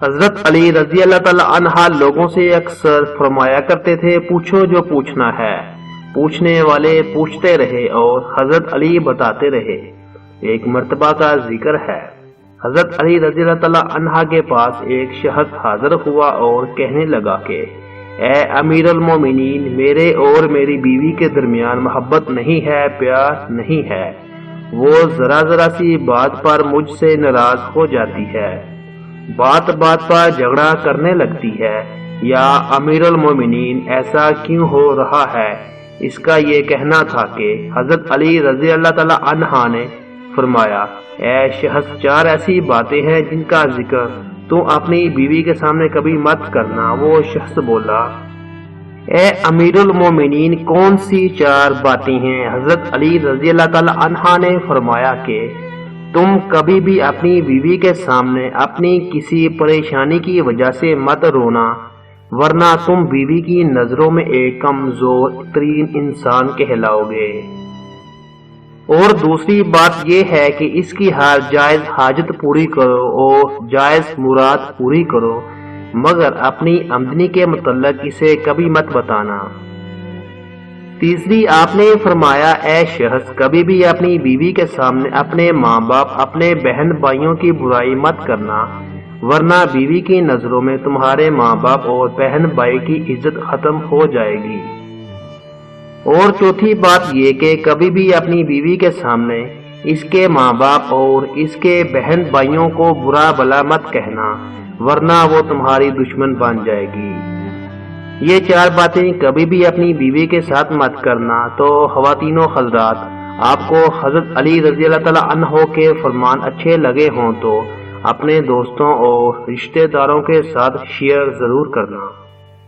حضرت علی رضی اللہ تعالی عنہ لوگوں سے اکثر فرمایا کرتے تھے، پوچھو جو پوچھنا ہے۔ پوچھنے والے پوچھتے رہے اور حضرت علی بتاتے رہے۔ ایک مرتبہ کا ذکر ہے، حضرت علی رضی اللہ تعالی عنہ کے پاس ایک شخص حاضر ہوا اور کہنے لگا کہ اے امیر المومنین، میرے اور میری بیوی کے درمیان محبت نہیں ہے، پیار نہیں ہے۔ وہ ذرا ذرا سی بات پر مجھ سے ناراض ہو جاتی ہے، بات بات پر جھگڑا کرنے لگتی ہے۔ یا امیر المومنین، ایسا کیوں ہو رہا ہے؟ اس کا یہ کہنا تھا کہ حضرت علی رضی اللہ تعالی عنہ نے فرمایا، اے شخص، 4 ایسی باتیں ہیں جن کا ذکر تو اپنی بیوی کے سامنے کبھی مت کرنا۔ وہ شخص بولا، اے امیر المومنین، کون سی 4 باتیں ہیں؟ حضرت علی رضی اللہ تعالی عنہ نے فرمایا کہ تم کبھی بھی اپنی بیوی کے سامنے اپنی کسی پریشانی کی وجہ سے مت رونا، ورنہ تم بیوی کی نظروں میں ایک کمزور ترین انسان کہلاؤ گے۔ اور دوسری بات یہ ہے کہ اس کی ہر جائز حاجت پوری کرو اور جائز مراد پوری کرو، مگر اپنی آمدنی کے متعلق اسے کبھی مت بتانا۔ تیسری آپ نے فرمایا، اے شخص، کبھی بھی اپنی بیوی کے سامنے اپنے ماں باپ، اپنے بہن بھائیوں کی برائی مت کرنا، ورنہ بیوی کی نظروں میں تمہارے ماں باپ اور بہن بھائی کی عزت ختم ہو جائے گی۔ اور چوتھی بات یہ کہ کبھی بھی اپنی بیوی کے سامنے اس کے ماں باپ اور اس کے بہن بھائیوں کو برا بھلا مت کہنا، ورنہ وہ تمہاری دشمن بن جائے گی۔ یہ 4 باتیں کبھی بھی اپنی بیوی کے ساتھ مت کرنا۔ تو خواتین و حضرات، آپ کو حضرت علی رضی اللہ تعالی عنہ کے فرمان اچھے لگے ہوں تو اپنے دوستوں اور رشتہ داروں کے ساتھ شیئر ضرور کرنا۔